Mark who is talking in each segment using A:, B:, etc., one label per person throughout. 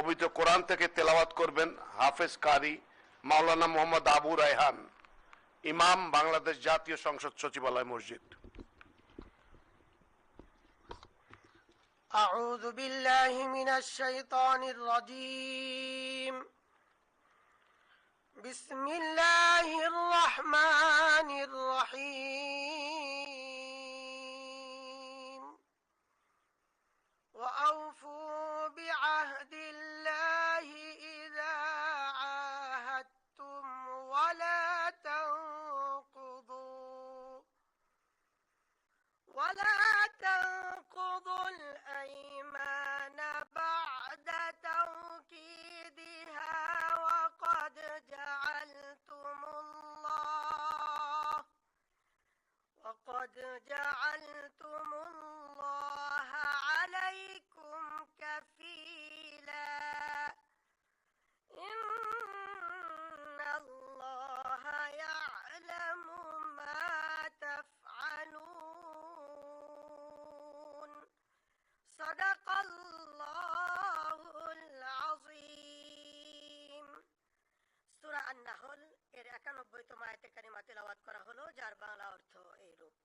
A: পবিত্র কোরআন থেকে তেলাওয়াত করবেন হাফেজ কারি মাওলানা মোহাম্মদ আবু রায়হান, ইমাম, বাংলাদেশ জাতীয় সংসদ সচিবালয় মসজিদ।
B: أعوذ بالله من الشيطان الرجيم. بسم الله الرحمن الرحيم. وأوفوا بعهد الله إذا عاهدتم ولا تنقضوا الأيمان بعد توكيدها وقد جعلتم الله عليكم كفيلا إن الله يعلم ما تفعلون. صدق الله العظيم. সূরা আন-নাহল এর 91তম আয়াতে কারিমা তেলাওয়াত করা হলো, যার বাংলা অর্থ এইরূপ: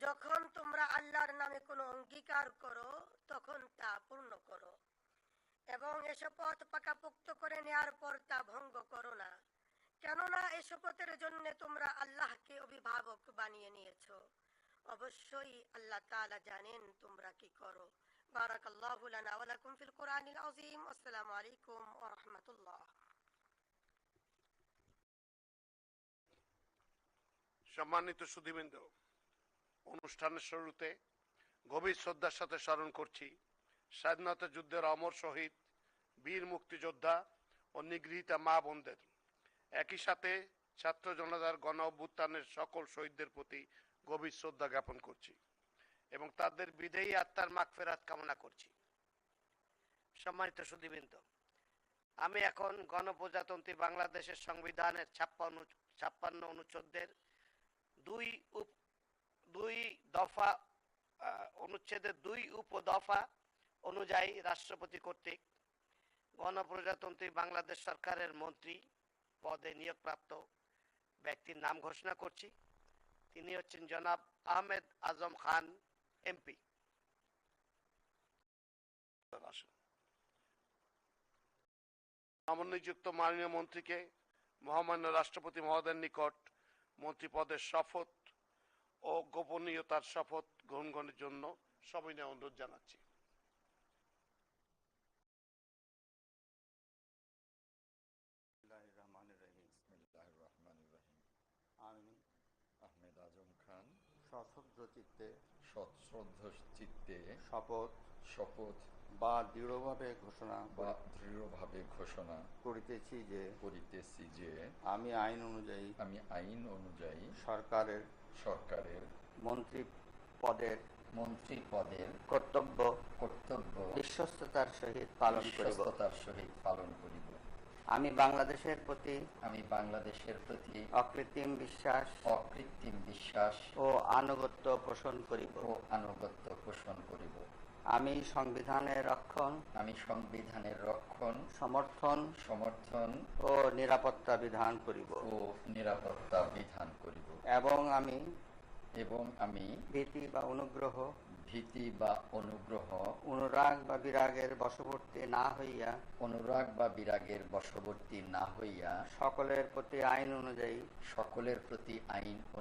B: যখন তোমরা আল্লাহর নামে কোনো অঙ্গীকার করো তখন তা পূর্ণ করো, এবং এ শপথ পাকাপোক্ত করে নেয়ার পর তা ভঙ্গ করো না, কেননা এ শপথের জন্য তোমরা আল্লাহকে অভিভাবক বানিয়ে নিয়েছো। অবশ্যই আল্লাহ তাআলা জানেন তোমরা কি করো। বারাকাল্লাহু লানা ওয়া লাকুম ফিল কুরআনিল আযীম। আসসালামু আলাইকুম ওয়া রাহমাতুল্লাহ।
A: সম্মানিত সুধীবৃন্দ, অনুষ্ঠানের শুরুতে গভীর শ্রদ্ধার সাথে স্মরণ করছি স্বাধীনতা যুদ্ধের অমর শহীদ, বীর মুক্তিযোদ্ধা ও নিগৃহীতা মা বোনদের। একই সাথে ছাত্র জনতার গণ অভ্যুত্থানের সকল শহীদদের প্রতি গভীর শ্রদ্ধা জ্ঞাপন করছি এবং তাদের বিদেয়ী আত্মার মাগফিরাত কামনা করছি। সম্মানিত সুধীবৃন্দ, আমি এখন গণপ্রজাতন্ত্রী বাংলাদেশের সংবিধানের 56 অনুচ্ছেদের অনুচ্ছেদের 2 উপদফা অনুযায়ী রাষ্ট্রপতি কর্তৃক গণপ্রজাতন্ত্রী বাংলাদেশ সরকারের মন্ত্রী পদে নিয়োগপ্রাপ্ত ব্যক্তির নাম ঘোষণা করছি। তিনি হচ্ছেন জনাব আহমেদ আজম খান, এমপি। নবনিযুক্ত মাননীয় মন্ত্রীকে মহামান্য রাষ্ট্রপতি মহোদয়ের নিকট মন্ত্রী পদের শপথ ও গোপনীয়তার শপথ গ্রহণের জন্য সবিনয় অনুরোধ জানাচ্ছি।
C: আমি আহমেদ আজম খান সশ্রদ্ধ চিত্তে শপথ বা দৃঢ়ভাবে ঘোষণা করিতেছি যে আমি আইন অনুযায়ী সরকারের মন্ত্রী পদের কর্তব্য বিশ্বস্ততার সহিত পালন করিব। আমি বাংলাদেশের প্রতি অকৃত্রিম বিশ্বাস ও আনুগত্য পোষণ করিব। আমি সংবিধানের রক্ষণ সমর্থন ও নিরাপত্তা বিধান করিব এবং আমি ভীতি বা অনুগ্রহ অনুরাগ বা বিরাগের বশবর্তী না হইয়া সকলের প্রতি আইন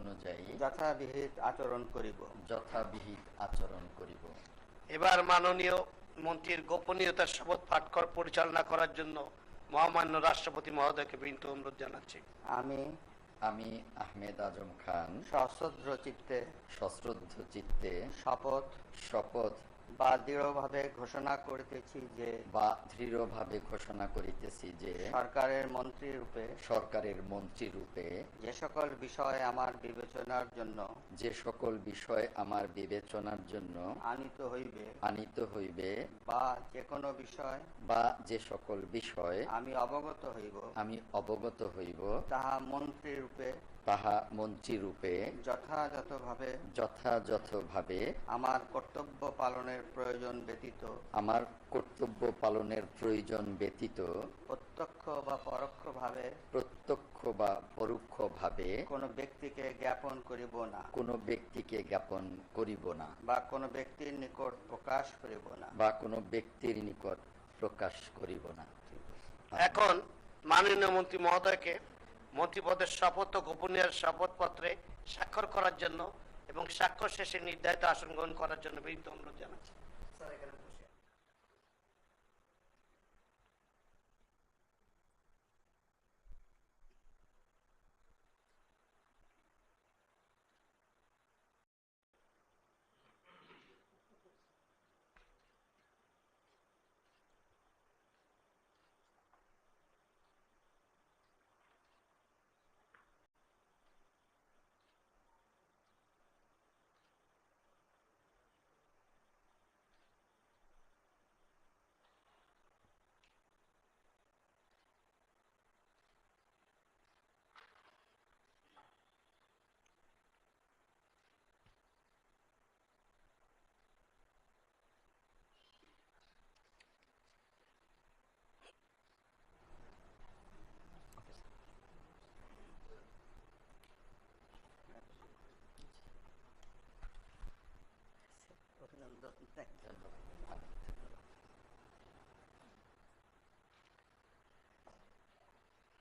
C: অনুযায়ী যথাবিহিত আচরণ করিব।
A: এবার মাননীয় মন্ত্রীর গোপনীয়তার শপথ পাঠ পরিচালনা করার জন্য মহামান্য রাষ্ট্রপতি মহোদয়কে বিনীত অনুরোধ জানাচ্ছি।
C: আমি আহমেদ আজম খান
B: সশ্রদ্ধ চিত্তে শপথ বা দৃঢ়ভাবে ঘোষণা করিতেছি যে সরকারের মন্ত্রী রূপে যে সকল বিষয় আমার বিবেচনার জন্য আনিত হইবে বা যে সকল বিষয় আমি অবগত হইব তাহা মন্ত্রী রূপে
C: তাহা মন্ত্রীরূপে
D: যথাযথভাবে
C: যথাযথভাবে
D: আমার কর্তব্য পালনের প্রয়োজন ব্যতীত প্রত্যক্ষ বা পরোক্ষভাবে কোনো ব্যক্তিকে জ্ঞাপন করিব না বা কোনো ব্যক্তির নিকট প্রকাশ করিব না।
A: এখন মাননীয় মন্ত্রী মহোদয়কে মন্ত্রীপদের শপথ ও গোপনীয়তার শপথপত্রে স্বাক্ষর করার জন্য এবং স্বাক্ষর শেষে নির্ধারিত আসন গ্রহণ করার জন্য বিনীত অনুরোধ জানাচ্ছি।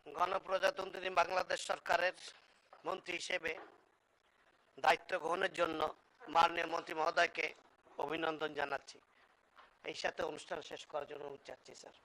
A: গণপ্রজাতন্ত্রী বাংলাদেশ সরকারের মন্ত্রী হিসেবে দায়িত্ব গ্রহণের জন্য মাননীয় মন্ত্রী মহোদয়কে অভিনন্দন জানাচ্ছি। এই সাথে অনুষ্ঠান শেষ করার জন্য অনুরোধ চাচ্ছি স্যার।